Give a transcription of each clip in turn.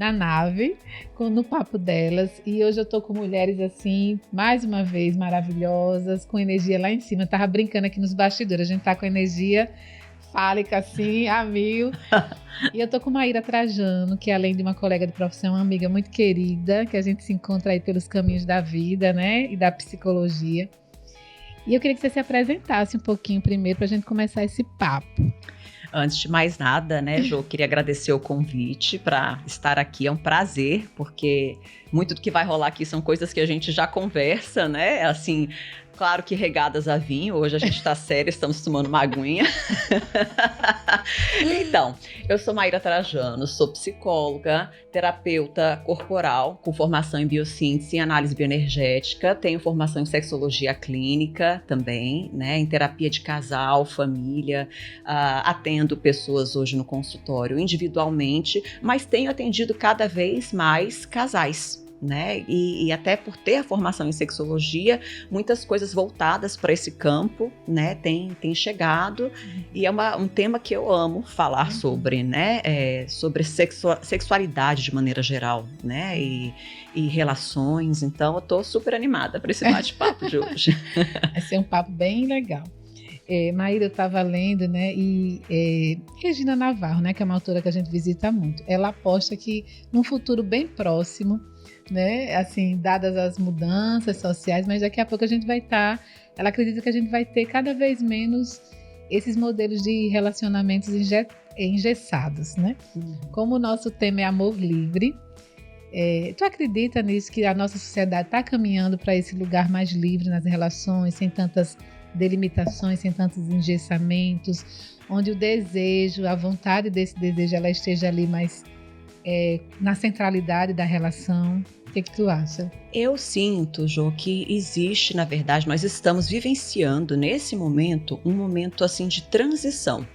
na nave, no Papo Delas. E hoje eu tô com mulheres assim, mais uma vez, maravilhosas, com energia lá em cima. Eu tava brincando aqui nos bastidores, a gente tá com energia fálica assim, a mil. E eu tô com Maíra Trajano, que além de uma colega de profissão, uma amiga muito querida, que a gente se encontra aí pelos caminhos da vida, né? E da psicologia. E eu queria que você se apresentasse um pouquinho primeiro pra gente começar esse papo. Antes de mais nada, né, Jô, queria agradecer o convite para estar aqui. É um prazer, porque muito do que vai rolar aqui são coisas que a gente já conversa, né? Assim, claro que regadas a vinho. Hoje a gente está sério, estamos tomando uma aguinha. Então, eu sou Maíra Trajano, sou psicóloga, terapeuta corporal, com formação em biossíntese e análise bioenergética. Tenho formação em sexologia clínica também, né, em terapia de casal, família. Atendo pessoas hoje no consultório individualmente, mas tenho atendido cada vez mais casais. Né? E até por ter a formação em sexologia, muitas coisas voltadas para esse campo, né, tem chegado, e é um tema que eu amo falar sobre, né, sobre sexualidade de maneira geral, né, e relações. Então eu tô super animada para esse bate-papo de hoje. Vai ser um papo bem legal. Maíra, eu estava lendo, né, e Regina Navarro, né, que é uma autora que a gente visita muito, ela aposta que num futuro bem próximo, né, assim, dadas as mudanças sociais, mas daqui a pouco a gente vai estar, ela acredita que a gente vai ter cada vez menos esses modelos de relacionamentos engessados, né? Como o nosso tema é amor livre, tu acredita nisso, que a nossa sociedade está caminhando para esse lugar mais livre nas relações, sem tantas delimitações, sem tantos engessamentos, onde o desejo, a vontade desse desejo, ela esteja ali mais na centralidade da relação? O que tu acha? Eu sinto, Jô, que existe, na verdade, nós estamos vivenciando nesse momento, um momento assim de transição,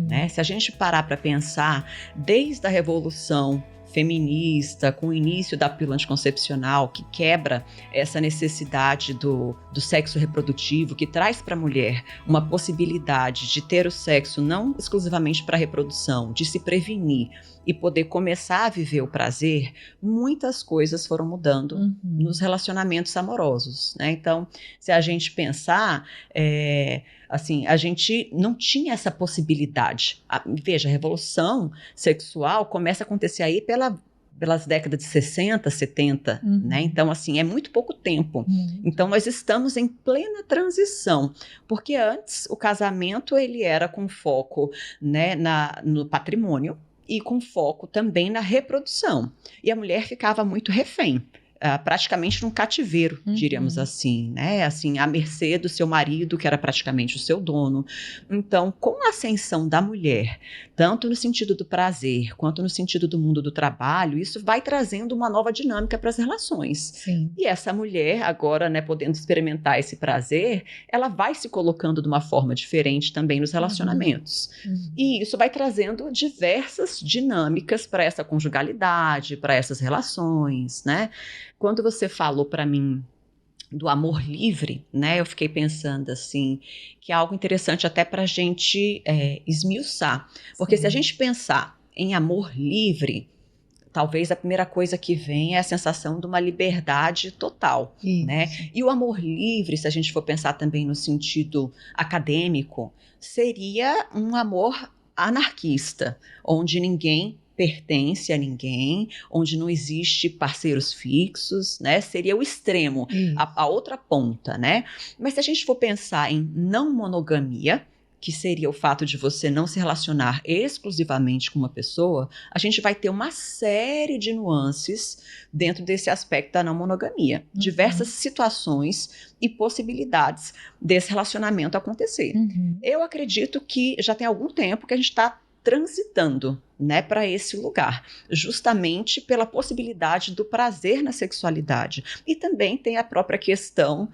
né? Se a gente parar para pensar, desde a Revolução feminista, com o início da pílula anticoncepcional, que quebra essa necessidade do sexo reprodutivo, que traz para a mulher uma possibilidade de ter o sexo não exclusivamente para reprodução, de se prevenir e poder começar a viver o prazer, muitas coisas foram mudando nos relacionamentos amorosos, né? Então, se a gente pensar, assim, a gente não tinha essa possibilidade. Veja, a revolução sexual começa a acontecer aí pelas décadas de 60, 70, né? Então, assim, é muito pouco tempo. Então, nós estamos em plena transição, porque antes o casamento ele era com foco, né, no patrimônio e com foco também na reprodução. E a mulher ficava muito refém. Praticamente num cativeiro, diríamos assim, né? Assim, à mercê do seu marido, que era praticamente o seu dono. Então, com a ascensão da mulher, tanto no sentido do prazer, quanto no sentido do mundo do trabalho, isso vai trazendo uma nova dinâmica para as relações. Sim. E essa mulher, agora, né, podendo experimentar esse prazer, ela vai se colocando de uma forma diferente também nos relacionamentos. E isso vai trazendo diversas dinâmicas para essa conjugalidade, para essas relações, né? Quando você falou para mim do amor livre, né, eu fiquei pensando assim, que é algo interessante até para a gente esmiuçar. Porque se a gente pensar em amor livre, talvez a primeira coisa que vem é a sensação de uma liberdade total, né? E o amor livre, se a gente for pensar também no sentido acadêmico, seria um amor anarquista, onde ninguém pertence a ninguém, onde não existe parceiros fixos, né? Seria o extremo, a outra ponta, né? Mas se a gente for pensar em não monogamia, que seria o fato de você não se relacionar exclusivamente com uma pessoa, a gente vai ter uma série de nuances dentro desse aspecto da não monogamia. Diversas situações e possibilidades desse relacionamento acontecer. Eu acredito que já tem algum tempo que a gente está transitando, né, para esse lugar, justamente pela possibilidade do prazer na sexualidade. E também tem a própria questão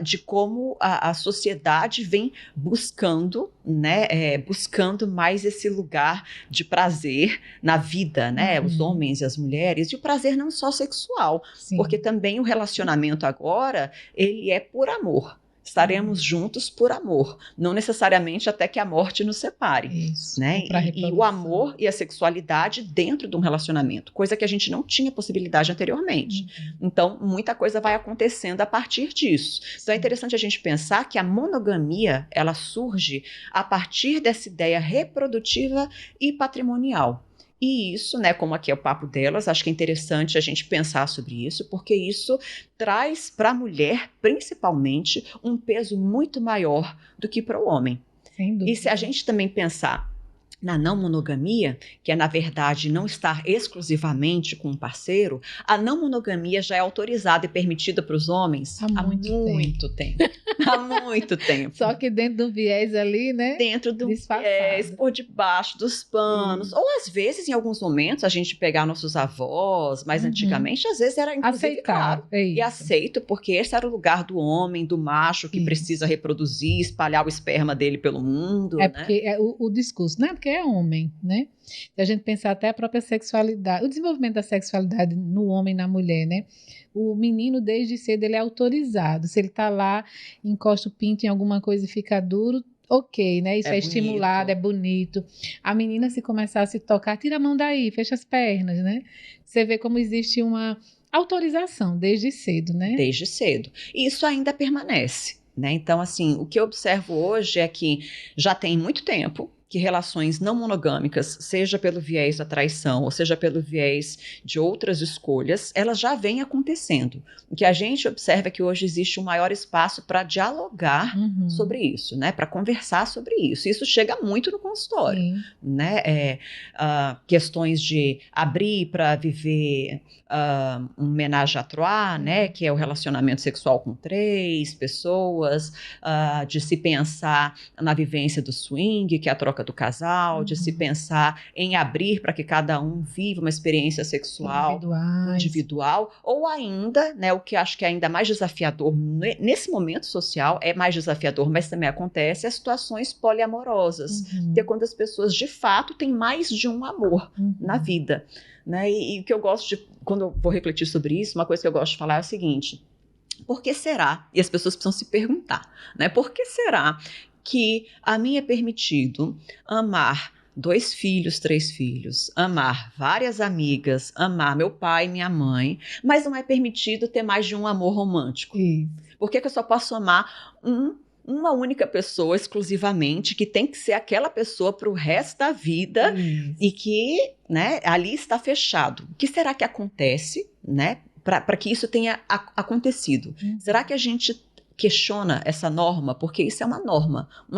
de como a sociedade vem buscando, né, buscando mais esse lugar de prazer na vida, né, os homens e as mulheres, e o prazer não só sexual, porque também o relacionamento agora, ele é por amor. Estaremos juntos por amor, não necessariamente até que a morte nos separe. Isso. Né? E o amor e a sexualidade dentro de um relacionamento, coisa que a gente não tinha possibilidade anteriormente. Então, muita coisa vai acontecendo a partir disso. Então, é interessante a gente pensar que a monogamia, ela surge a partir dessa ideia reprodutiva e patrimonial. E isso, né, como aqui é o papo delas, acho que é interessante a gente pensar sobre isso, porque isso traz para a mulher, principalmente, um peso muito maior do que para o homem. Sem dúvida. E se a gente também pensar na não monogamia, que é, na verdade, não estar exclusivamente com um parceiro, a não monogamia já é autorizada e permitida para os homens há muito tempo. Há muito tempo. Só que dentro do viés ali, né? Dentro do viés, por debaixo dos panos. Ou, às vezes, em alguns momentos, a gente pegar nossos avós, mas antigamente, às vezes, era inclusive claro. E aceito, porque esse era o lugar do homem, do macho, que precisa reproduzir, espalhar o esperma dele pelo mundo. É porque é o discurso, né? Porque é homem, né? Se a gente pensar até a própria sexualidade, o desenvolvimento da sexualidade no homem e na mulher, né? O menino, desde cedo, ele é autorizado. Se ele tá lá, encosta o pinto em alguma coisa e fica duro, ok, né? Isso é estimulado, é bonito. A menina, se começar a se tocar, tira a mão daí, fecha as pernas, né? Você vê como existe uma autorização desde cedo, né? Desde cedo. E isso ainda permanece, né? Então, assim, o que eu observo hoje é que já tem muito tempo que relações não monogâmicas, seja pelo viés da traição, ou seja pelo viés de outras escolhas, elas já vêm acontecendo. O que a gente observa é que hoje existe um maior espaço para dialogar sobre isso, né? Para conversar sobre isso. Isso chega muito no consultório, né? Questões de abrir para viver um ménage à trois, né? Que é o relacionamento sexual com 3 pessoas, de se pensar na vivência do swing, que é a troca do casal, de se pensar em abrir para que cada um viva uma experiência sexual individual, ou ainda, né, o que acho que é ainda mais desafiador nesse momento social, é mais desafiador, mas também acontece, as situações poliamorosas, que é quando as pessoas de fato têm mais de um amor na vida, né? E o que eu gosto de, quando eu vou refletir sobre isso, uma coisa que eu gosto de falar é o seguinte: por que será? E as pessoas precisam se perguntar, né? Por que será que a mim é permitido amar 2 filhos, 3 filhos, amar várias amigas, amar meu pai e minha mãe, mas não é permitido ter mais de um amor romântico? Por que eu só posso amar uma única pessoa exclusivamente, que tem que ser aquela pessoa para o resto da vida e que, né, ali está fechado? O que será que acontece, né, para que isso tenha acontecido? Será que a gente questiona essa norma? Porque isso é uma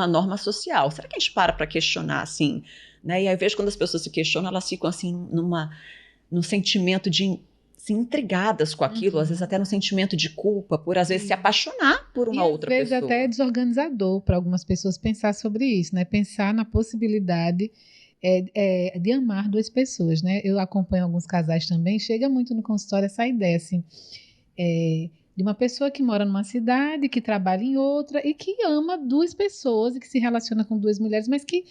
norma social. Será que a gente para questionar, assim, né? E aí eu vejo quando as pessoas se questionam, elas ficam assim num sentimento de assim, intrigadas com aquilo, às vezes até no sentimento de culpa, por às vezes se apaixonar por uma outra pessoa. Às vezes até é desorganizador para algumas pessoas pensar sobre isso, né? Pensar na possibilidade de amar 2 pessoas, né? Eu acompanho alguns casais também, chega muito no consultório essa ideia, assim, de uma pessoa que mora numa cidade, que trabalha em outra e que ama 2 pessoas e que se relaciona com 2 mulheres, mas que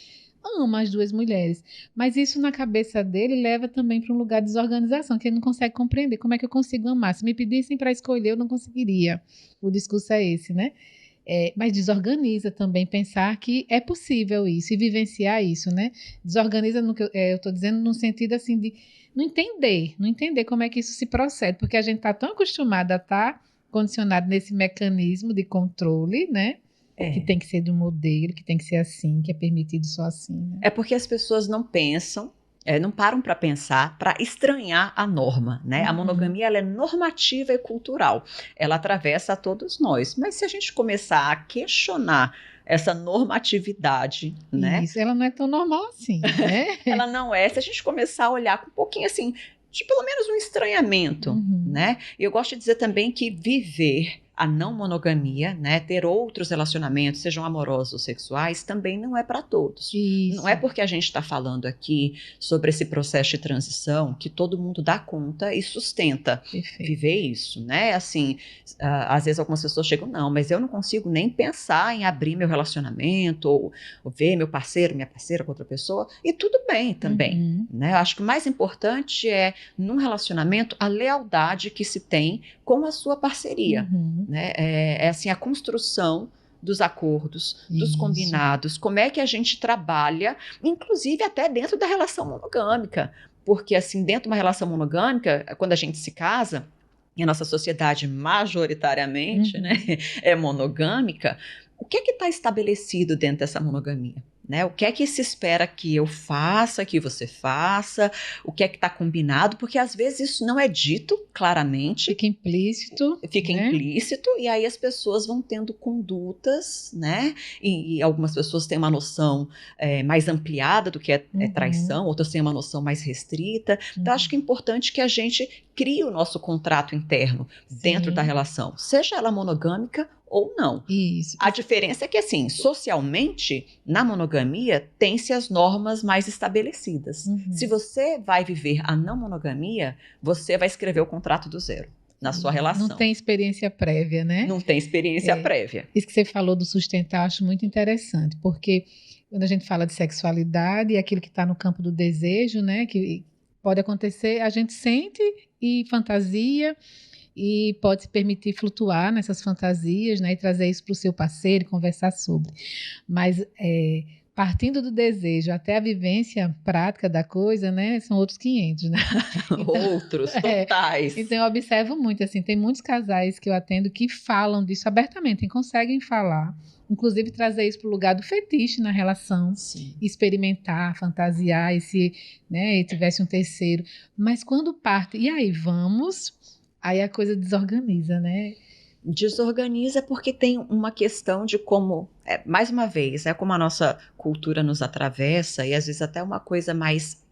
ama as 2 mulheres. Mas isso na cabeça dele leva também para um lugar de desorganização, que ele não consegue compreender como é que eu consigo amar. Se me pedissem para escolher, eu não conseguiria. O discurso é esse, né? Mas desorganiza também pensar que é possível isso e vivenciar isso, né? Desorganiza no que eu estou dizendo no sentido assim de não entender como é que isso se procede, porque a gente está tão acostumado a estar condicionado nesse mecanismo de controle, né? Que tem que ser do modelo, que tem que ser assim, que é permitido só assim. Né? É porque as pessoas não pensam, não param para pensar, para estranhar a norma, né? A monogamia, ela é normativa e cultural, ela atravessa a todos nós, mas se a gente começar a questionar essa normatividade, né? Isso, ela não é tão normal assim, né? Ela não é, se a gente começar a olhar com um pouquinho assim, de pelo menos um estranhamento, né? E eu gosto de dizer também que viver a não monogamia, né, ter outros relacionamentos, sejam amorosos ou sexuais, também não é para todos. Isso. Não é porque a gente está falando aqui sobre esse processo de transição que todo mundo dá conta e sustenta viver isso, né? Assim, às vezes algumas pessoas chegam, não, mas eu não consigo nem pensar em abrir meu relacionamento ou ver meu parceiro, minha parceira com outra pessoa, e tudo bem também, né? Eu acho que o mais importante é, num relacionamento, a lealdade que se tem com a sua parceria. né? É assim, a construção dos acordos, dos Isso. combinados, como é que a gente trabalha, inclusive até dentro da relação monogâmica, porque assim, dentro de uma relação monogâmica, quando a gente se casa, e a nossa sociedade majoritariamente, né, é monogâmica, o que está estabelecido dentro dessa monogamia? Né? O que é que se espera que eu faça, que você faça, o que é que está combinado, porque às vezes isso não é dito claramente. Fica implícito. Fica né? implícito, e aí as pessoas vão tendo condutas, né? E algumas pessoas têm uma noção mais ampliada do que é traição, outras têm uma noção mais restrita. Então, acho que é importante que a gente crie o nosso contrato interno dentro da relação, seja ela monogâmica ou não. Isso. A diferença é que, assim, socialmente, na monogamia, tem-se as normas mais estabelecidas. Se você vai viver a não monogamia, você vai escrever o contrato do zero na sua relação. Não tem experiência prévia, né? Não tem experiência prévia. Isso que você falou do sustentar, eu acho muito interessante, porque quando a gente fala de sexualidade e aquilo que está no campo do desejo, né, que pode acontecer, a gente sente e fantasia, e pode se permitir flutuar nessas fantasias, né, e trazer isso para o seu parceiro e conversar sobre. Mas partindo do desejo até a vivência prática da coisa, né, são outros 500, né? Então, outros, totais. Então eu observo muito, assim, tem muitos casais que eu atendo que falam disso abertamente, e conseguem falar, inclusive trazer isso para o lugar do fetiche na relação, experimentar, fantasiar, e se, né, e tivesse um terceiro. Mas quando parte, e aí vamos... Aí a coisa desorganiza, né? Desorganiza porque tem uma questão de como, mais uma vez, como a nossa cultura nos atravessa, e às vezes até uma coisa mais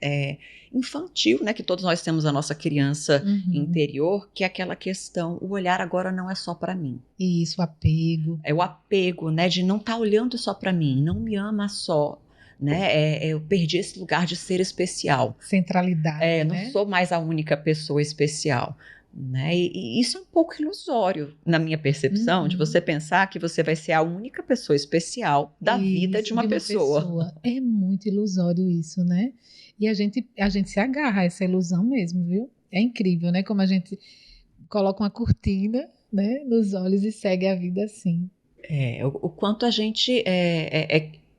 infantil, né? Que todos nós temos a nossa criança interior, que é aquela questão, o olhar agora não é só para mim. Isso, o apego. É o apego, né? De não estar olhando só para mim, não me ama só. Né? Eu perdi esse lugar de ser especial. Centralidade, não sou mais a única pessoa especial. Né? E isso é um pouco ilusório na minha percepção, de você pensar que você vai ser a única pessoa especial da vida de uma pessoa. É muito ilusório isso, né? E a gente se agarra a essa ilusão mesmo, viu? É incrível, né? Como a gente coloca uma cortina, né, nos olhos e segue a vida assim. O quanto a gente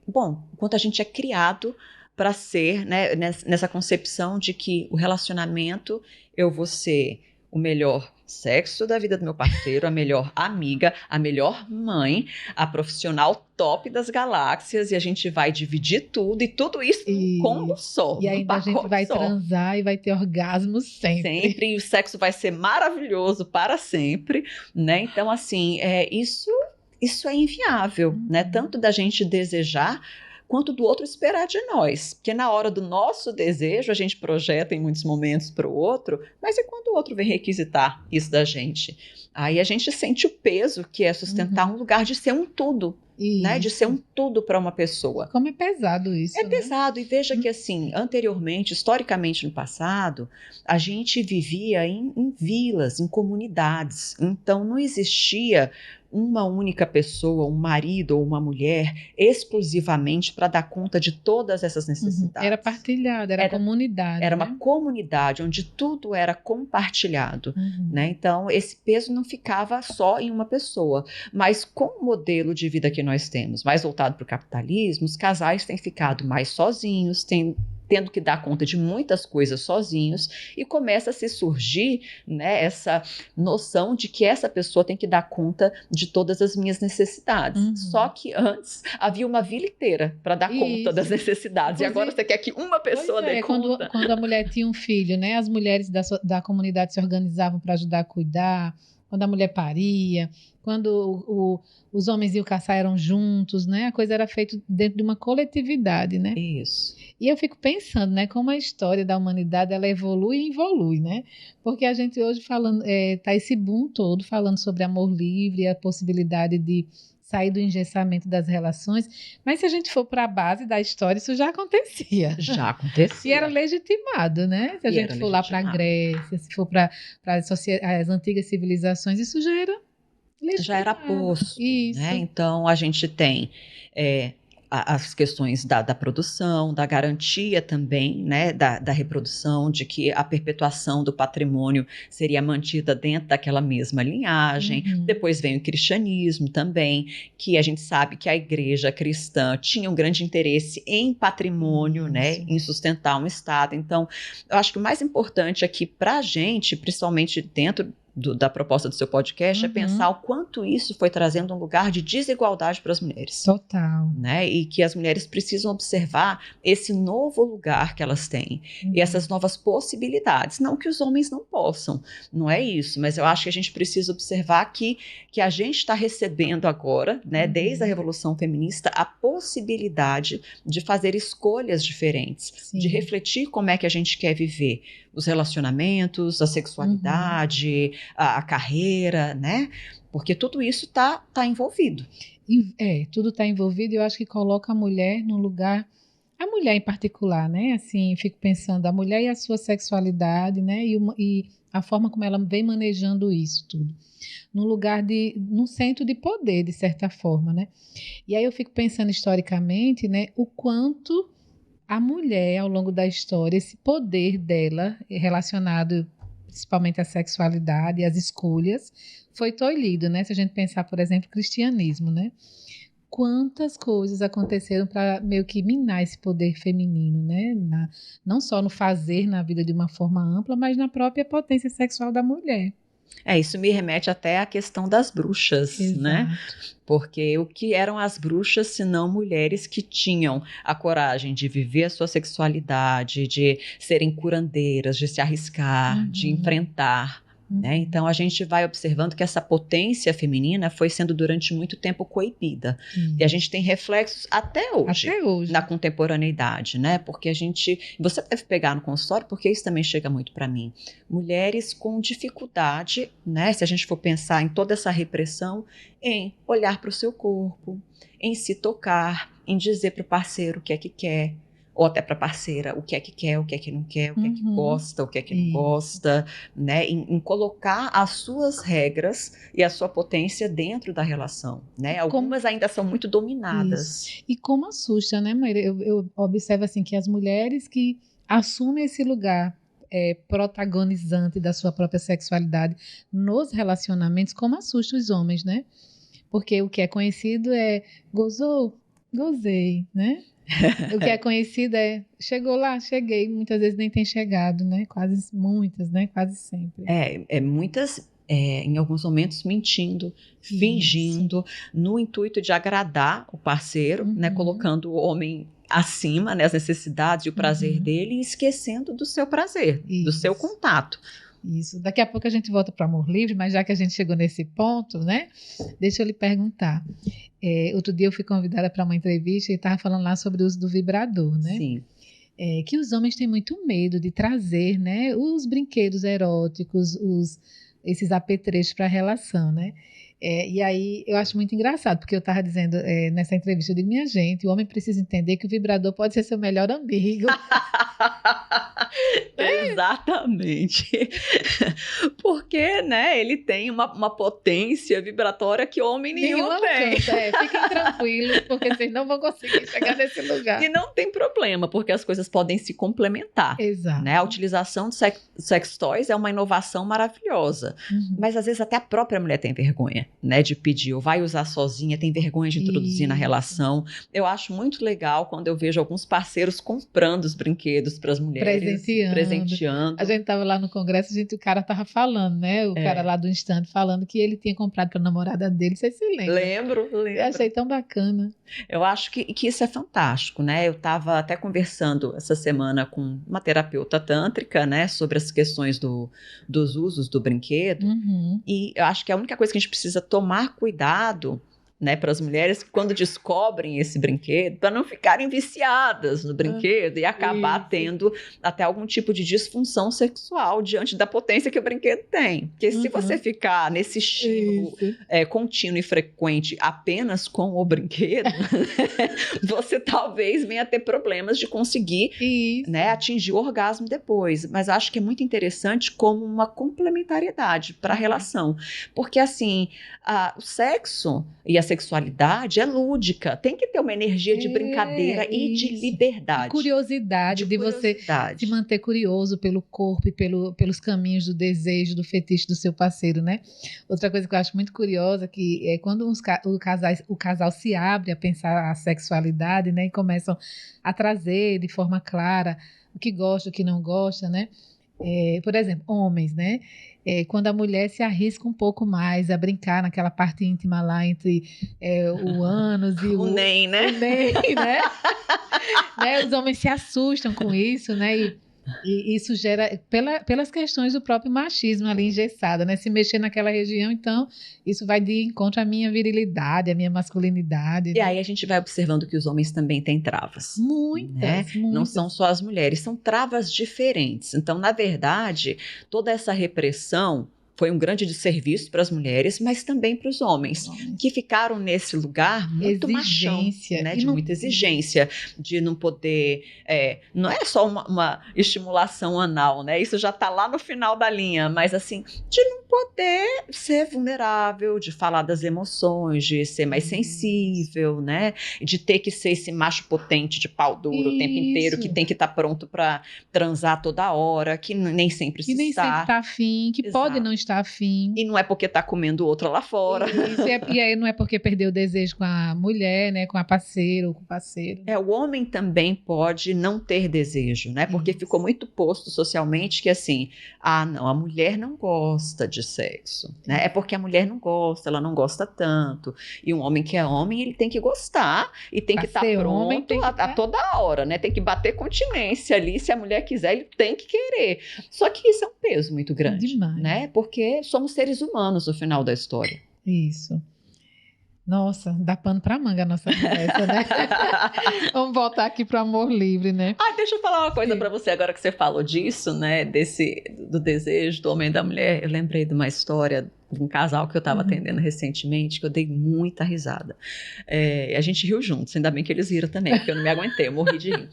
o quanto a gente é criado para ser, né, nessa concepção de que o relacionamento, eu vou ser o melhor sexo da vida do meu parceiro, a melhor amiga, a melhor mãe, a profissional top das galáxias, e a gente vai dividir tudo, e tudo isso num combo só. E ainda a gente vai transar e vai ter orgasmo sempre. Sempre, e o sexo vai ser maravilhoso para sempre, né? Então, assim, isso é inviável, né? Tanto da gente desejar, quanto do outro esperar de nós. Porque na hora do nosso desejo, a gente projeta em muitos momentos para o outro, mas e quando o outro vem requisitar isso da gente? Aí a gente sente o peso que é sustentar um lugar de ser um tudo, né? De ser um tudo para uma pessoa. Como é pesado isso, É pesado, e veja que assim, anteriormente, historicamente no passado, a gente vivia em vilas, em comunidades, então não existia uma única pessoa, um marido ou uma mulher, exclusivamente para dar conta de todas essas necessidades. Era partilhado, era comunidade. Era uma comunidade onde tudo era compartilhado. Né? Então, esse peso não ficava só em uma pessoa. Mas com o modelo de vida que nós temos, mais voltado para o capitalismo, os casais têm ficado mais sozinhos, tendo que dar conta de muitas coisas sozinhos, e começa a se surgir, né, essa noção de que essa pessoa tem que dar conta de todas as minhas necessidades. Só que antes havia uma vila inteira para dar conta das necessidades, e agora você quer que uma pessoa dê conta. Quando a mulher tinha um filho, né, as mulheres da comunidade se organizavam para ajudar a cuidar, quando a mulher paria, quando os homens iam caçar eram juntos, né? A coisa era feita dentro de uma coletividade, né? Isso. E eu fico pensando, né, como a história da humanidade ela evolui e evolui, né? Porque a gente hoje tá esse boom todo falando sobre amor livre, a possibilidade de sair do engessamento das relações, mas se a gente for para a base da história, isso já acontecia. Já acontecia. E era legitimado, né? Se a gente for lá para a Grécia, se for para as antigas civilizações, isso já era legitimado. Já era posto. Né? Então, a gente tem as questões da produção, da garantia também, né, da reprodução, de que a perpetuação do patrimônio seria mantida dentro daquela mesma linhagem. Depois vem o cristianismo também, que a gente sabe que a igreja cristã tinha um grande interesse em patrimônio, né, em sustentar um Estado. Então, eu acho que o mais importante aqui para a gente, principalmente dentro da proposta do seu podcast, é pensar o quanto isso foi trazendo um lugar de desigualdade para as mulheres. Total. Né? E que as mulheres precisam observar esse novo lugar que elas têm e essas novas possibilidades. Não que os homens não possam, não é isso, mas eu acho que a gente precisa observar que a gente está recebendo agora, né, desde a Revolução Feminista, a possibilidade de fazer escolhas diferentes, Sim. de refletir como é que a gente quer viver os relacionamentos, a sexualidade, a carreira, né? Porque tudo isso tá envolvido. Tudo está envolvido e eu acho que coloca a mulher num lugar, a mulher em particular, né? Assim, fico pensando, a mulher e a sua sexualidade, né? E a forma como ela vem manejando isso tudo. Num centro de poder, de certa forma, né? E aí eu fico pensando historicamente, né? O quanto a mulher, ao longo da história, esse poder dela, relacionado principalmente à sexualidade e às escolhas, foi tolhido, né? Se a gente pensar, por exemplo, o cristianismo, né? Quantas coisas aconteceram para meio que minar esse poder feminino, né? Não só no fazer na vida de uma forma ampla, mas na própria potência sexual da mulher. Isso me remete até à questão das bruxas, né? Porque o que eram as bruxas, senão mulheres que tinham a coragem de viver a sua sexualidade, de serem curandeiras, de se arriscar, de enfrentar. Né? Então a gente vai observando que essa potência feminina foi sendo durante muito tempo coibida. E a gente tem reflexos até hoje. Na contemporaneidade, né? Porque você deve pegar no consultório, porque isso também chega muito para mim. Mulheres com dificuldade, né? Se a gente for pensar em toda essa repressão, em olhar para o seu corpo, em se tocar, em dizer para o parceiro o que é que quer, ou até para a parceira, o que é que quer, o que é que não quer, o que é que gosta, o que é que não gosta, né? Em colocar as suas regras e a sua potência dentro da relação, né? Algumas ainda são muito dominadas. Isso. E como assusta, né, Maíra? Eu observo assim que as mulheres que assumem esse lugar protagonizante da sua própria sexualidade nos relacionamentos, como assusta os homens, né? Porque o que é conhecido é gozou, gozei, né? O que é conhecido é chegou lá, cheguei. Muitas vezes nem tem chegado, né? Muitas, né? Quase sempre. Muitas, em alguns momentos, mentindo, fingindo, no intuito de agradar o parceiro, né? Colocando o homem acima, né? As necessidades e o prazer dele, e esquecendo do seu prazer, do seu contato. Isso. Daqui a pouco a gente volta para o amor livre, mas já que a gente chegou nesse ponto, né? Deixa eu lhe perguntar. Outro dia eu fui convidada para uma entrevista e estava falando lá sobre o uso do vibrador, né? Sim. Que os homens têm muito medo de trazer, né? Os brinquedos eróticos, esses apetrechos para a relação, né? E aí eu acho muito engraçado, porque eu estava dizendo nessa entrevista, eu digo, minha gente, o homem precisa entender que o vibrador pode ser seu melhor amigo. Exatamente. Porque, né, ele tem uma potência vibratória que homem nenhum tem. Fiquem tranquilos, porque vocês não vão conseguir chegar nesse lugar. E não tem problema, porque as coisas podem se complementar. Exato. Né? A utilização de sex toys é uma inovação maravilhosa. Mas às vezes até a própria mulher tem vergonha, né, de pedir, ou vai usar sozinha, tem vergonha de introduzir na relação. Eu acho muito legal quando eu vejo alguns parceiros comprando os brinquedos para as mulheres, presenteando. A gente estava lá no congresso, o cara estava falando, né? O cara lá do stand falando que ele tinha comprado para a namorada dele. Não sei se você lembra. Lembro. Eu achei tão bacana. Eu acho que isso é fantástico, né? Eu estava até conversando essa semana com uma terapeuta tântrica, né? Sobre as questões dos usos do brinquedo. E eu acho que a única coisa que a gente precisa tomar cuidado, né, para as mulheres quando descobrem esse brinquedo, para não ficarem viciadas no brinquedo e acabar tendo até algum tipo de disfunção sexual diante da potência que o brinquedo tem. Porque se você ficar nesse estímulo contínuo e frequente apenas com o brinquedo, você talvez venha a ter problemas de conseguir, né, atingir o orgasmo depois. Mas acho que é muito interessante como uma complementariedade para a relação. Porque assim, o sexo e a sexualidade é lúdica, tem que ter uma energia de brincadeira e de liberdade. Curiosidade, de você se manter curioso pelo corpo e pelos caminhos do desejo, do fetiche do seu parceiro, né? Outra coisa que eu acho muito curiosa que é quando o casal se abre a pensar a sexualidade, né? E começam a trazer de forma clara o que gosta, o que não gosta, né? Por exemplo, homens, né? Quando a mulher se arrisca um pouco mais a brincar naquela parte íntima lá entre o ânus e o NEM, né? O NEM, né? Os homens se assustam com isso, né? E isso gera, pelas questões do próprio machismo ali engessado, né? Se mexer naquela região, então, isso vai de encontro à minha virilidade, à minha masculinidade. E aí a gente vai observando que os homens também têm travas. Muitas, né? muitas. Não são só as mulheres, são travas diferentes. Então, na verdade, toda essa repressão foi um grande desserviço para as mulheres, mas também para os homens, que ficaram nesse lugar muito machão, né, de muita exigência, de não poder... não é só uma estimulação anal, né? Isso já está lá no final da linha, mas assim, de não poder ser vulnerável, de falar das emoções, de ser mais sensível, né? De ter que ser esse macho potente de pau duro o tempo inteiro, que tem que estar pronto para transar toda hora, que nem sempre se está. Que nem sempre está afim, que pode não estar afim. E não é porque está comendo outra lá fora. Isso, e aí não é porque perdeu o desejo com a mulher, né? Com a parceira ou com o parceiro. O homem também pode não ter desejo, né? Porque ficou muito posto socialmente que assim, não, a mulher não gosta de sexo, né? É porque a mulher não gosta, ela não gosta tanto. E um homem que é homem, ele tem que gostar e tem que estar pronto a toda hora, né? Tem que bater continência ali, se a mulher quiser, ele tem que querer. Só que isso é um peso muito grande, demais, né? Porque somos seres humanos no final da história. Isso. Nossa, dá pano pra manga a nossa conversa, né? Vamos voltar aqui pro amor livre, né? Deixa eu falar uma coisa pra você agora que você falou disso, né? Do desejo do homem e da mulher. Eu lembrei de uma história de um casal que eu estava atendendo recentemente, que eu dei muita risada. A gente riu juntos, ainda bem que eles riram também, porque eu não me aguentei, eu morri de rir.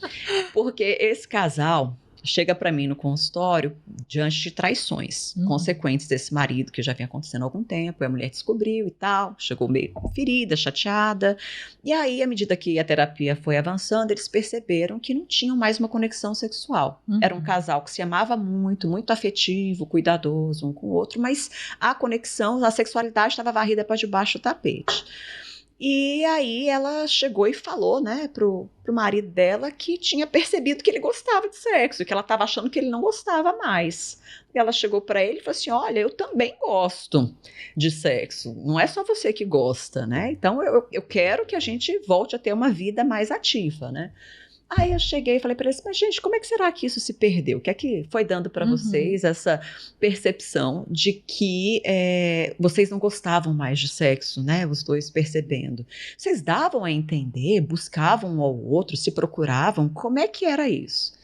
Porque esse casal chega para mim no consultório diante de traições consequentes desse marido, que já vinha acontecendo há algum tempo, e a mulher descobriu e tal, chegou meio ferida, chateada, e aí, à medida que a terapia foi avançando, eles perceberam que não tinham mais uma conexão sexual. Era um casal que se amava muito, muito afetivo, cuidadoso um com o outro, mas a conexão, a sexualidade estava varrida para debaixo do tapete. E aí ela chegou e falou, né, pro marido dela que tinha percebido que ele gostava de sexo, que ela estava achando que ele não gostava mais. E ela chegou para ele e falou assim, olha, eu também gosto de sexo, não é só você que gosta, né? Então eu quero que a gente volte a ter uma vida mais ativa, né? Aí eu cheguei e falei para eles, mas gente, como é que será que isso se perdeu? O que é que foi dando para vocês essa percepção de que vocês não gostavam mais de sexo, né? Os dois percebendo. Vocês davam a entender, buscavam um ao outro, se procuravam? Como é que era isso?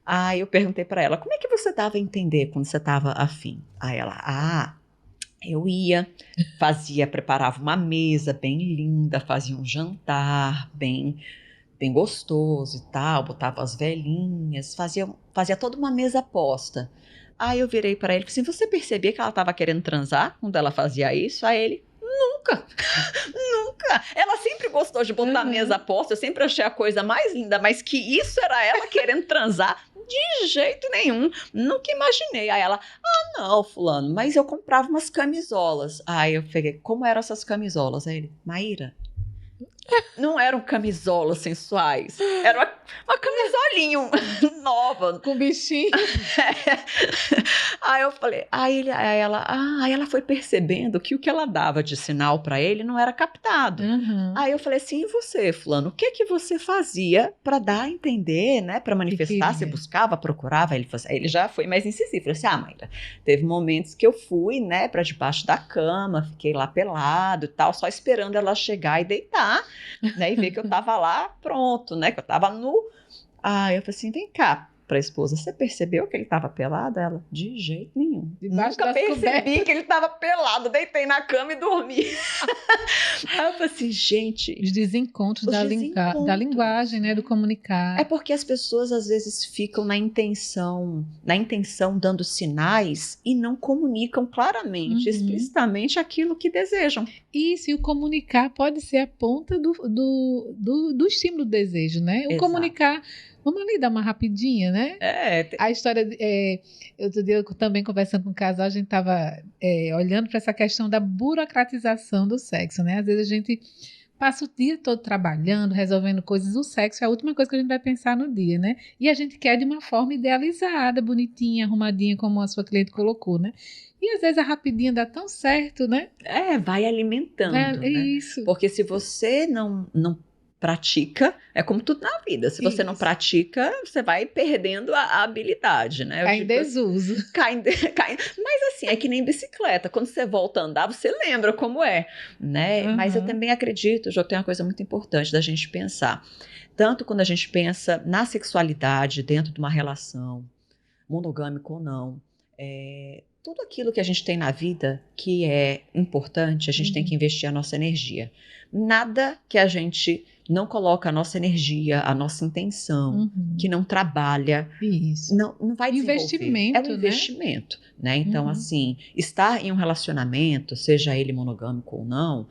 Aí eu perguntei para ela, como é que você dava a entender quando você estava afim? Aí ela, eu ia, preparava uma mesa bem linda, fazia um jantar bem gostoso e tal, botava as velhinhas, fazia toda uma mesa posta. Aí eu virei para ele e falei assim, você percebia que ela estava querendo transar quando ela fazia isso? Aí ele, nunca, nunca. Ela sempre gostou de botar a mesa posta, eu sempre achei a coisa mais linda, mas que isso era ela querendo transar? De jeito nenhum, nunca imaginei. Aí ela, não, fulano, mas eu comprava umas camisolas. Aí eu peguei, como eram essas camisolas? Aí ele, Maíra, não eram camisolas sensuais, era uma camisolinha nova. Com bichinho. Aí eu falei, aí ela foi percebendo que o que ela dava de sinal para ele não era captado. Aí eu falei assim, e você, fulano, o que você fazia para dar a entender, né, para manifestar, você buscava, procurava? Aí ele já foi mais incisivo, falei assim, Maíra, teve momentos que eu fui, né, para debaixo da cama, fiquei lá pelado e tal, só esperando ela chegar e deitar, né, e ver que eu tava lá pronto, né, que eu tava nu. Aí eu falei assim, vem cá, para a esposa, você percebeu que ele estava pelado? Ela, de jeito nenhum. Nunca percebi que ele estava pelado, deitei na cama e dormi. Aí eu falei assim, gente... Os desencontros da linguagem, né, do comunicar. É porque as pessoas às vezes ficam na intenção dando sinais e não comunicam claramente, explicitamente aquilo que desejam. Isso, e o comunicar pode ser a ponta do estímulo do desejo, né? O comunicar, vamos ali dar uma rapidinha, né? A história, outro dia eu também conversando com um casal, a gente estava olhando para essa questão da burocratização do sexo, né? Às vezes a gente passa o dia todo trabalhando, resolvendo coisas, o sexo é a última coisa que a gente vai pensar no dia, né? E a gente quer de uma forma idealizada, bonitinha, arrumadinha, como a sua cliente colocou, né? E às vezes a rapidinha dá tão certo, né? Vai alimentando, né? Isso. Porque se você não pratica, é como tudo na vida. Se você não pratica, você vai perdendo a habilidade, né? Cai em desuso. Mas assim, é que nem bicicleta. Quando você volta a andar, você lembra como é, né? Mas eu também acredito, já tem uma coisa muito importante da gente pensar. Tanto quando a gente pensa na sexualidade dentro de uma relação, monogâmica ou não, tudo aquilo que a gente tem na vida que é importante, a gente tem que investir a nossa energia. Nada que a gente não coloca a nossa energia, a nossa intenção, que não trabalha, não vai desenvolver. Investimento, é um investimento, né? Então, assim, estar em um relacionamento, seja ele monogâmico ou não,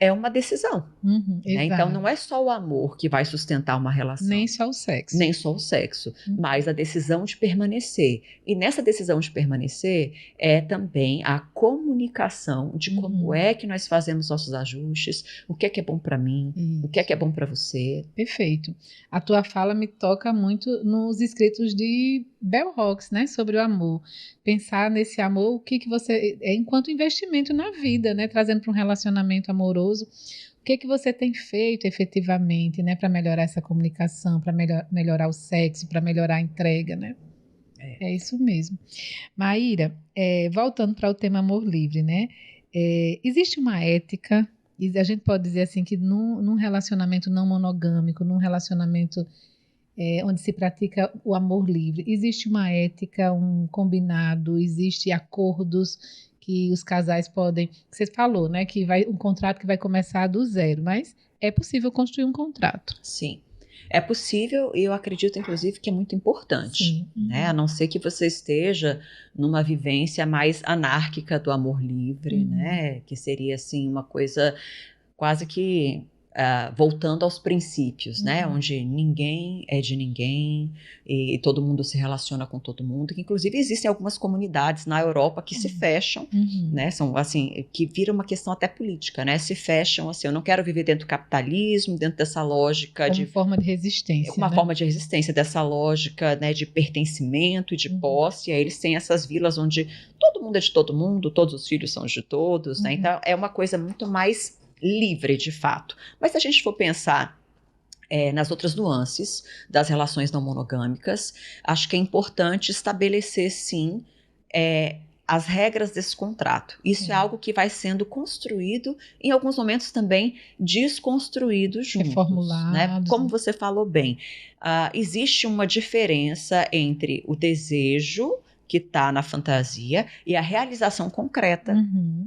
é uma decisão. Né? Então, não é só o amor que vai sustentar uma relação. Nem só o sexo. Nem só o sexo, mas a decisão de permanecer. E nessa decisão de permanecer é também a comunicação de como é que nós fazemos nossos ajustes, o que é bom para mim, o que é bom para você. Perfeito. A tua fala me toca muito nos escritos de Bell Hooks, né, sobre o amor. Pensar nesse amor, o que você... enquanto investimento na vida, né, trazendo para um relacionamento amoroso, o que você tem feito efetivamente, né, para melhorar essa comunicação, para melhorar o sexo, para melhorar a entrega, né? É isso mesmo. Maíra, voltando para o tema amor livre, né? Existe uma ética, e a gente pode dizer assim que num relacionamento não monogâmico, num relacionamento onde se pratica o amor livre, existe uma ética, um combinado, existe acordos que os casais podem, que você falou, né, que um contrato que vai começar do zero, mas é possível construir um contrato. Sim, é possível e eu acredito, inclusive, que é muito importante, né, a não ser que você esteja numa vivência mais anárquica do amor livre, né, que seria, assim, uma coisa quase que... voltando aos princípios, né? Onde ninguém é de ninguém e todo mundo se relaciona com todo mundo, que inclusive existem algumas comunidades na Europa que se fecham, né? São assim, que vira uma questão até política, né? Se fecham assim, eu não quero viver dentro do capitalismo, dentro dessa lógica de forma de resistência, uma forma de resistência dessa lógica, né? De pertencimento e de posse. E aí eles têm essas vilas onde todo mundo é de todo mundo, todos os filhos são de todos, né? Então é uma coisa muito mais livre, de fato. Mas se a gente for pensar nas outras nuances das relações não monogâmicas, acho que é importante estabelecer, sim, as regras desse contrato. Isso é algo que vai sendo construído, em alguns momentos também desconstruído juntos. Reformulado. Né? Como você falou bem, existe uma diferença entre o desejo que está na fantasia e a realização concreta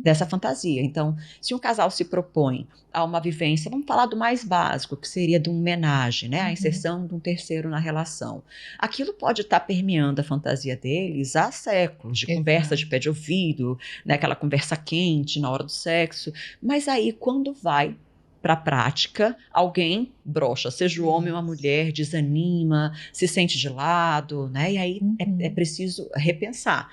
dessa fantasia. Então, se um casal se propõe a uma vivência, vamos falar do mais básico, que seria de um homenagem, né? A inserção de um terceiro na relação. Aquilo pode estar permeando a fantasia deles há séculos, de conversa de pé de ouvido, né? Aquela conversa quente na hora do sexo. Mas aí, quando vai para a prática, alguém brocha, seja o homem ou a mulher, desanima, se sente de lado, né? E aí é preciso repensar,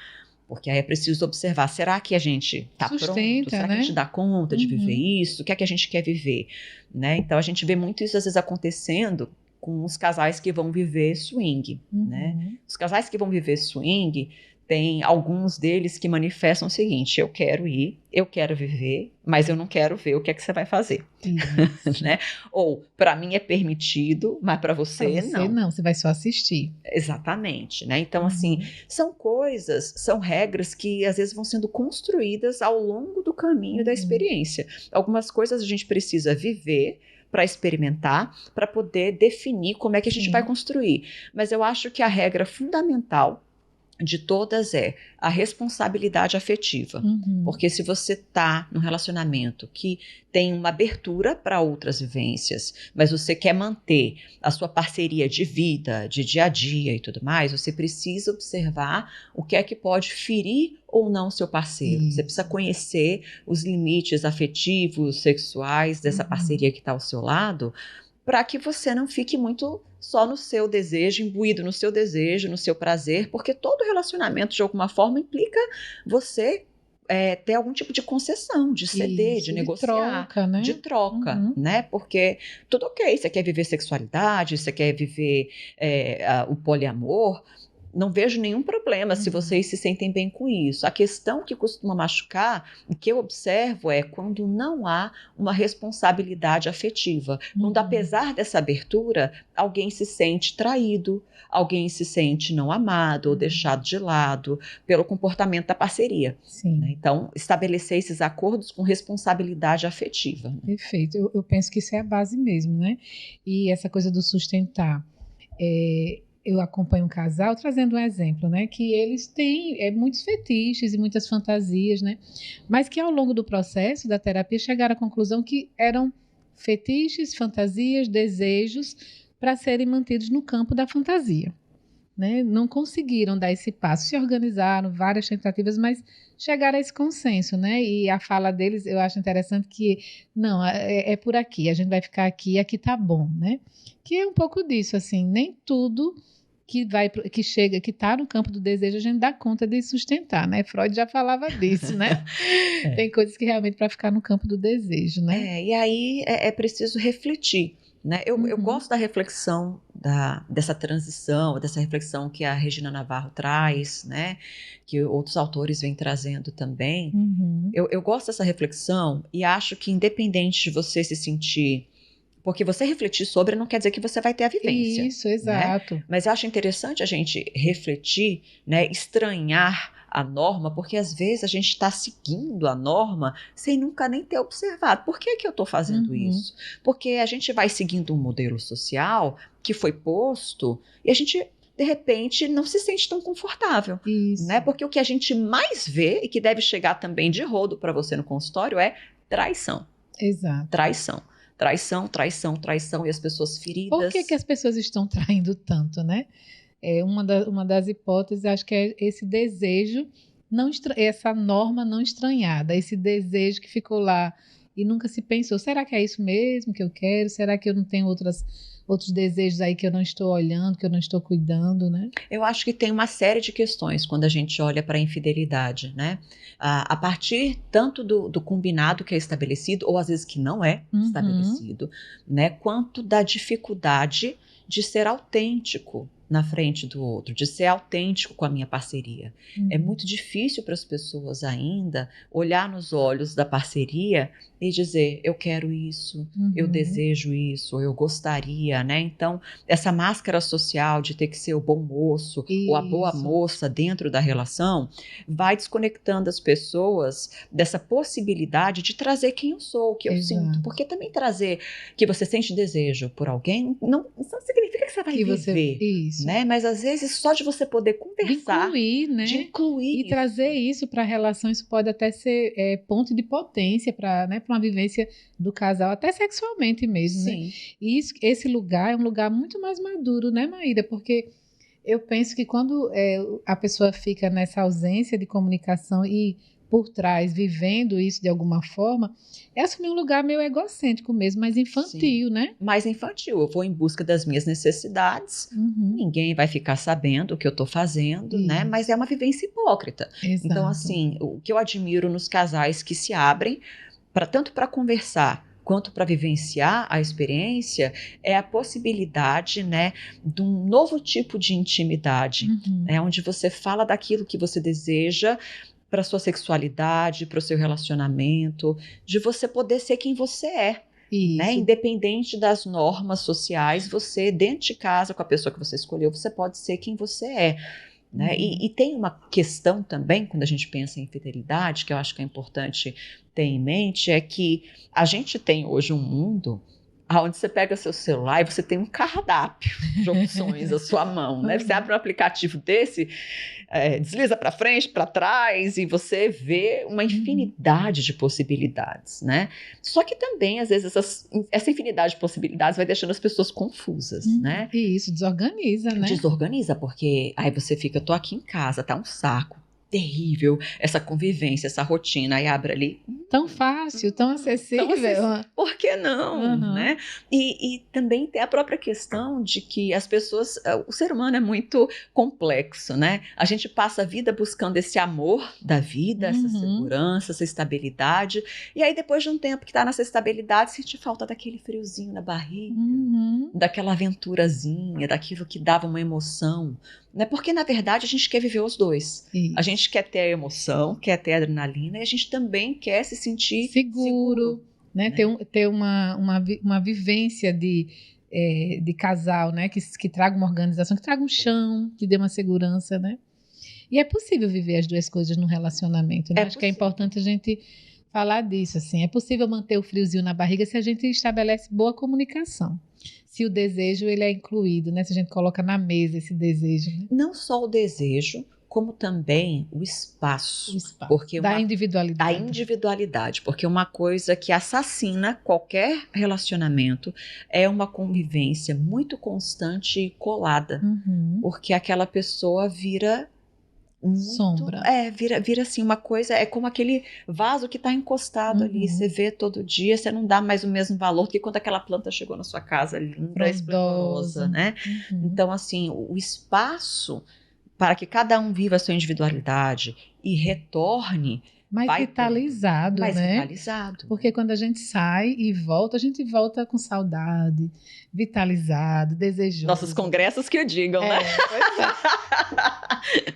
porque aí é preciso observar, será que a gente está pronto? Será que a gente dá conta de viver isso? O que é que a gente quer viver? Né? Então a gente vê muito isso às vezes acontecendo com os casais que vão viver swing, né? Os casais que vão viver swing, tem alguns deles que manifestam o seguinte: eu quero ir, eu quero viver, mas eu não quero ver o que é que você vai fazer. Né? Ou, para mim é permitido, mas para você não. Não, você vai só assistir. Exatamente. Né? Então, assim, são coisas, são regras que às vezes vão sendo construídas ao longo do caminho da experiência. Algumas coisas a gente precisa viver para experimentar, para poder definir como é que a gente vai construir. Mas eu acho que a regra fundamental de todas é a responsabilidade afetiva. Porque se você está num relacionamento que tem uma abertura para outras vivências, mas você quer manter a sua parceria de vida, de dia a dia e tudo mais, você precisa observar o que é que pode ferir ou não seu parceiro. Você precisa conhecer os limites afetivos, sexuais dessa parceria que está ao seu lado, para que você não fique muito só no seu desejo, imbuído no seu desejo, no seu prazer, porque todo relacionamento, de alguma forma, implica você ter algum tipo de concessão, de ceder, de negociar, de troca, né? Porque tudo ok, você quer viver sexualidade, você quer viver o poliamor, não vejo nenhum problema se vocês se sentem bem com isso. A questão que costuma machucar, o que eu observo é quando não há uma responsabilidade afetiva. Quando, apesar dessa abertura, alguém se sente traído, alguém se sente não amado ou deixado de lado pelo comportamento da parceria. Né? Então, estabelecer esses acordos com responsabilidade afetiva. Né? Perfeito. Eu penso que isso é a base mesmo, né? E essa coisa do sustentar. Eu acompanho um casal, trazendo um exemplo, né, que eles têm muitos fetiches e muitas fantasias, né, mas que ao longo do processo da terapia chegaram à conclusão que eram fetiches, fantasias, desejos para serem mantidos no campo da fantasia, né, não conseguiram dar esse passo, se organizaram, várias tentativas, mas chegaram a esse consenso, né, e a fala deles eu acho interessante que, não, é por aqui, a gente vai ficar aqui tá bom, né, que é um pouco disso, assim, nem tudo que chega, que está no campo do desejo, a gente dá conta de sustentar, né? Freud já falava disso, né? Tem coisas que realmente para ficar no campo do desejo, né? E aí é preciso refletir, né? Eu gosto da reflexão dessa transição, dessa reflexão que a Regina Navarro traz, né? Que outros autores vêm trazendo também. Eu gosto dessa reflexão e acho que independente de você se sentir... Porque você refletir sobre não quer dizer que você vai ter a vivência. Isso, exato. Né? Mas eu acho interessante a gente refletir, né, estranhar a norma, porque às vezes a gente está seguindo a norma sem nunca nem ter observado. Por que eu estou fazendo isso? Porque a gente vai seguindo um modelo social que foi posto e a gente, de repente, não se sente tão confortável. Isso. Né? Porque o que a gente mais vê, e que deve chegar também de rodo para você no consultório, é traição. Exato. Traição, e as pessoas feridas. Por que as pessoas estão traindo tanto, né? Uma das hipóteses, acho que é esse desejo, essa norma não estranhada, esse desejo que ficou lá e nunca se pensou, será que é isso mesmo que eu quero? Será que eu não tenho outros desejos aí que eu não estou olhando, que eu não estou cuidando, né? Eu acho que tem uma série de questões quando a gente olha para a infidelidade, né? A partir tanto do combinado que é estabelecido, ou às vezes que não é estabelecido, né? Quanto da dificuldade de ser autêntico na frente do outro, de ser autêntico com a minha parceria. É muito difícil para as pessoas ainda olhar nos olhos da parceria e dizer, eu quero isso, eu desejo isso, ou eu gostaria, né? Então, essa máscara social de ter que ser o bom moço ou a boa moça dentro da relação vai desconectando as pessoas dessa possibilidade de trazer quem eu sou, o que eu sinto. Porque também trazer que você sente desejo por alguém não significa que você vai viver. Isso. Né? Mas às vezes só de você poder conversar, de incluir e isso. Trazer isso para a relação, isso pode até ser ponto de potência para uma vivência do casal, até sexualmente mesmo, Sim. Né? E esse lugar é um lugar muito mais maduro, né, Maíra? Porque eu penso que quando a pessoa fica nessa ausência de comunicação e por trás, vivendo isso de alguma forma, é assumir um lugar meio egocêntrico mesmo, mais infantil, Sim. Né? Mais infantil. Eu vou em busca das minhas necessidades, ninguém vai ficar sabendo o que eu estou fazendo, né? Mas é uma vivência hipócrita. Exato. Então, assim, o que eu admiro nos casais que se abrem, tanto para conversar, quanto para vivenciar a experiência, é a possibilidade, né, de um novo tipo de intimidade, onde você fala daquilo que você deseja, para a sua sexualidade, para o seu relacionamento, de você poder ser quem você é. Né? Independente das normas sociais, você, dentro de casa, com a pessoa que você escolheu, você pode ser quem você é. Né? E tem uma questão também, quando a gente pensa em infidelidade, que eu acho que é importante ter em mente, é que a gente tem hoje um mundo onde você pega seu celular e você tem um cardápio de opções à sua mão, né? Você abre um aplicativo desse, desliza para frente, para trás, e você vê uma infinidade de possibilidades, né? Só que também, às vezes, essa infinidade de possibilidades vai deixando as pessoas confusas, né? E isso desorganiza, né? Desorganiza, porque aí você fica, tô aqui em casa, tá um saco. Terrível essa convivência, essa rotina, aí abre ali. Tão fácil, tão acessível. Por que não, né? E também tem a própria questão de que as pessoas, o ser humano é muito complexo, né? A gente passa a vida buscando esse amor da vida, essa segurança, essa estabilidade, e aí depois de um tempo que tá nessa estabilidade, sente falta daquele friozinho na barriga, daquela aventurazinha, daquilo que dava uma emoção, né? Porque, na verdade, a gente quer viver os dois. Isso. A gente quer ter a emoção, quer ter a adrenalina, e a gente também quer se sentir seguro, né? Ter uma vivência de casal, né? Que traga uma organização, que traga um chão, que dê uma segurança, né? E é possível viver as duas coisas num relacionamento, né? Acho que é importante a gente falar disso, assim. É possível manter o friozinho na barriga se a gente estabelece boa comunicação. Se o desejo ele é incluído, né? Se a gente coloca na mesa esse desejo. Né? Não só o desejo, como também o espaço. Porque da individualidade. Da individualidade. Porque uma coisa que assassina qualquer relacionamento é uma convivência muito constante e colada. Porque aquela pessoa vira... sombra. Vira assim uma coisa, é como aquele vaso que está encostado ali, você vê todo dia, você não dá mais o mesmo valor que quando aquela planta chegou na sua casa, linda, esplendorosa, né? Então, assim, o espaço para que cada um viva a sua individualidade e retorne mais vitalizado, mais né? Vitalizado. Porque quando a gente sai e volta, a gente volta com saudade, vitalizado, desejoso. Nossos congressos que o digam, né?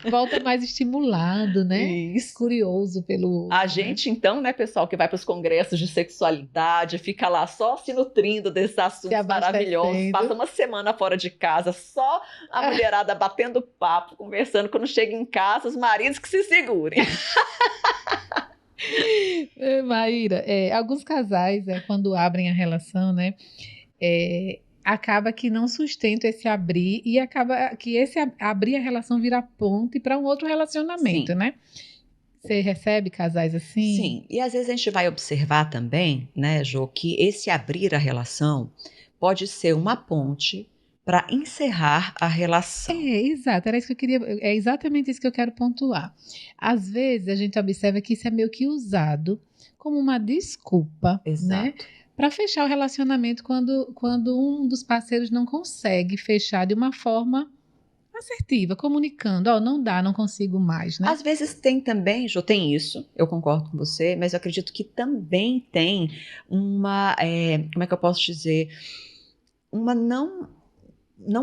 Volta mais estimulado, né? Isso. Curioso pelo outro. A gente, então, né, pessoal, que vai para os congressos de sexualidade, fica lá só se nutrindo desses assuntos maravilhosos, passa uma semana fora de casa, só a mulherada batendo papo, conversando. Quando chega em casa, os maridos que se segurem. Maíra, alguns casais, quando abrem a relação, né, acaba que não sustenta esse abrir e acaba que esse abrir a relação vira ponte para um outro relacionamento, Sim. né? Você recebe casais assim? Sim, e às vezes a gente vai observar também, né, Jô, que esse abrir a relação pode ser uma ponte para encerrar a relação. Exato, era isso que eu queria, é exatamente isso que eu quero pontuar. Às vezes a gente observa que isso é meio que usado como uma desculpa, né, para fechar o relacionamento quando um dos parceiros não consegue fechar de uma forma assertiva, comunicando, não dá, não consigo mais, né? Às vezes tem também, Jô, tem isso, eu concordo com você, mas eu acredito que também tem uma, como é que eu posso dizer, uma não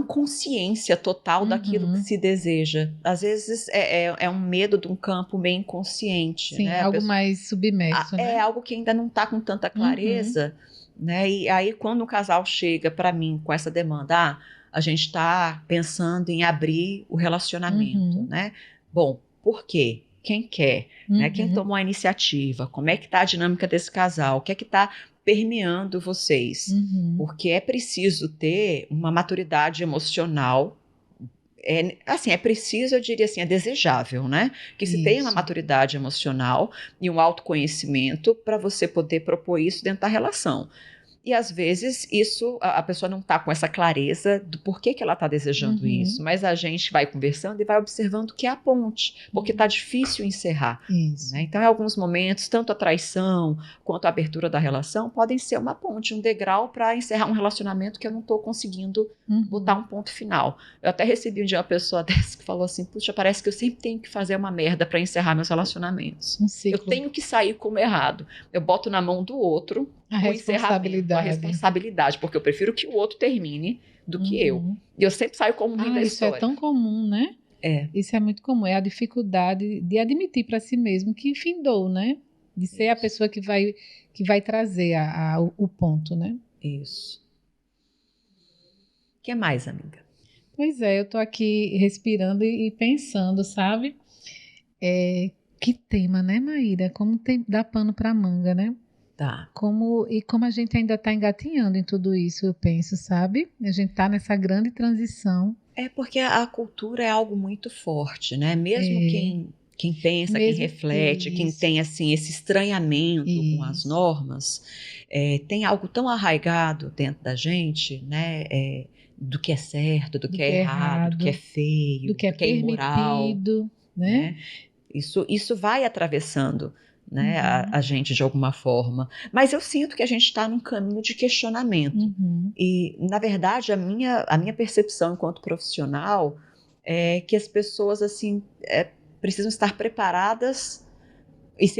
consciência total daquilo que se deseja. Às vezes é um medo de um campo meio inconsciente. Sim, né? Algo mais submerso. É algo que ainda não está com tanta clareza. Né? E aí, quando o casal chega para mim com essa demanda, a gente está pensando em abrir o relacionamento. Né? Bom, por quê? Quem quer? Né? Quem tomou a iniciativa? Como é que está a dinâmica desse casal? O que é que está permeando vocês? Porque é preciso ter uma maturidade emocional. É preciso, eu diria assim, é desejável, né? Que se tenha uma maturidade emocional e um autoconhecimento para você poder propor isso dentro da relação. E às vezes isso, a pessoa não está com essa clareza do porquê que ela está desejando isso, mas a gente vai conversando e vai observando que é a ponte, porque está difícil encerrar. Né? Então, em alguns momentos, tanto a traição quanto a abertura da relação podem ser uma ponte, um degrau para encerrar um relacionamento que eu não estou conseguindo botar um ponto final. Eu até recebi um dia uma pessoa dessa que falou assim, puxa, parece que eu sempre tenho que fazer uma merda para encerrar meus relacionamentos. Eu tenho que sair como errado. Eu boto na mão do outro a responsabilidade, porque eu prefiro que o outro termine do que eu. E eu sempre saio como ruim da história. Isso é tão comum, né? Isso é muito comum, é a dificuldade de admitir para si mesmo que findou, né? De ser a pessoa que vai trazer o ponto, né? Isso. O que mais, amiga? Pois é, eu tô aqui respirando e pensando, sabe? Que tema, né, Maíra? Como dá pano para manga, né? Tá. Como a gente ainda está engatinhando em tudo isso, eu penso, sabe? A gente está nessa grande transição. É porque a cultura é algo muito forte, né? Mesmo quem pensa, quem reflete, quem tem assim esse estranhamento com as normas, tem algo tão arraigado dentro da gente, né? Do que é certo, do que é errado, do que é feio, do que é imoral, né? Isso vai atravessando, né, a gente de alguma forma. Mas eu sinto que a gente está num caminho de questionamento. E, na verdade, a minha percepção enquanto profissional é que as pessoas assim precisam estar preparadas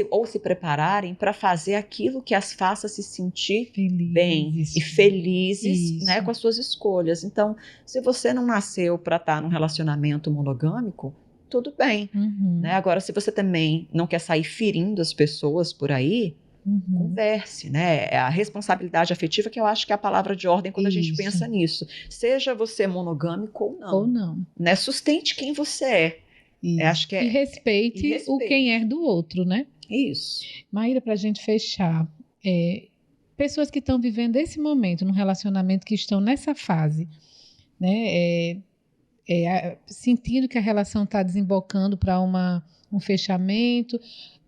ou se prepararem para fazer aquilo que as faça se sentir bem e felizes, né, com as suas escolhas. Então, se você não nasceu para estar num relacionamento monogâmico, tudo bem. Né? Agora, se você também não quer sair ferindo as pessoas por aí, converse, né? A responsabilidade afetiva, que eu acho que é a palavra de ordem quando a gente pensa nisso. Seja você monogâmico ou não. Né? Sustente quem você é. Acho que e respeite o quem é do outro, né? Isso. Maíra, para a gente fechar, pessoas que estão vivendo esse momento, num relacionamento, que estão nessa fase, né? Sentindo que a relação está desembocando para um fechamento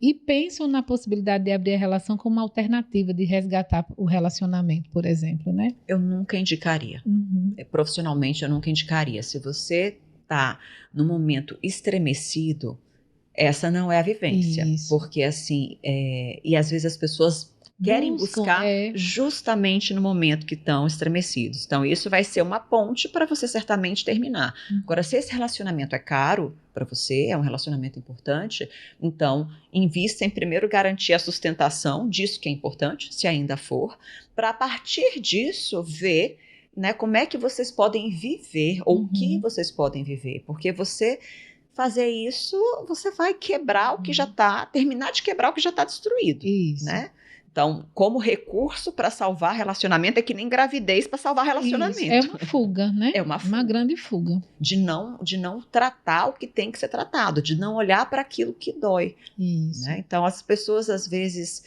e pensam na possibilidade de abrir a relação como uma alternativa de resgatar o relacionamento, por exemplo, né? Eu nunca indicaria. Profissionalmente, eu nunca indicaria. Se você está num momento estremecido, essa não é a vivência. Isso. Porque assim, e às vezes as pessoas querem buscar justamente no momento que estão estremecidos. Então, isso vai ser uma ponte para você certamente terminar. Agora, se esse relacionamento é caro para você, é um relacionamento importante, então, invista em primeiro garantir a sustentação disso que é importante, se ainda for, para a partir disso ver, né, como é que vocês podem viver, ou o que vocês podem viver. Porque você fazer isso, você vai quebrar o que já está, terminar de quebrar o que já está destruído. Isso. Né? Então, como recurso para salvar relacionamento, é que nem gravidez para salvar relacionamento. Isso. É uma fuga, né? É uma fuga. Uma grande fuga. De não tratar o que tem que ser tratado, de não olhar para aquilo que dói. Isso. Né? Então, as pessoas, às vezes,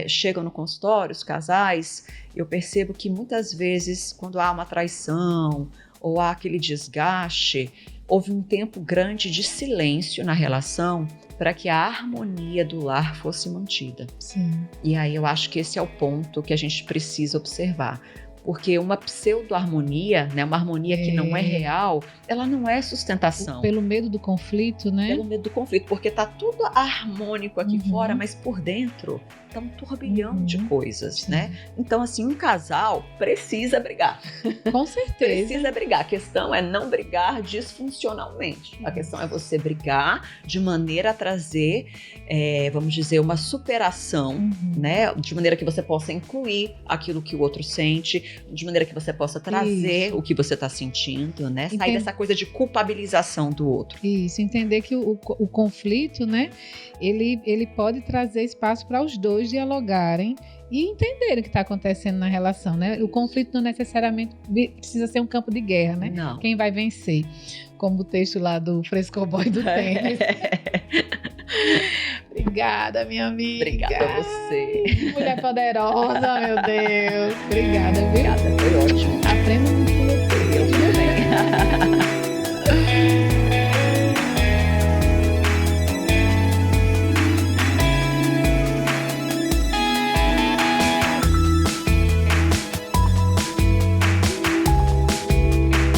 chegam no consultório, os casais, eu percebo que muitas vezes, quando há uma traição ou há aquele desgaste, houve um tempo grande de silêncio na relação para que a harmonia do lar fosse mantida. Sim. E aí eu acho que esse é o ponto que a gente precisa observar. Porque uma pseudo-harmonia, né, uma harmonia que não é real, ela não é sustentação. Pelo medo do conflito, né? Pelo medo do conflito, porque tá tudo harmônico aqui fora, mas por dentro tá um turbilhão de coisas, né? Então, assim, um casal precisa brigar. Com certeza. Precisa brigar. A questão é não brigar disfuncionalmente. A questão é você brigar de maneira a trazer, vamos dizer, uma superação, né? De maneira que você possa incluir aquilo que o outro sente, de maneira que você possa trazer o que você está sentindo, né? Sair dessa coisa de culpabilização do outro. Isso, entender que o conflito, né? Ele pode trazer espaço para os dois dialogarem e entenderem o que está acontecendo na relação, né? O conflito não necessariamente precisa ser um campo de guerra, né? Não. Quem vai vencer? Como o texto lá do Frescoboy do tênis. Obrigada, minha amiga. Obrigada a você. Mulher poderosa, meu Deus. Obrigada, viu? Obrigada, foi ótimo. Aprenda muito com você.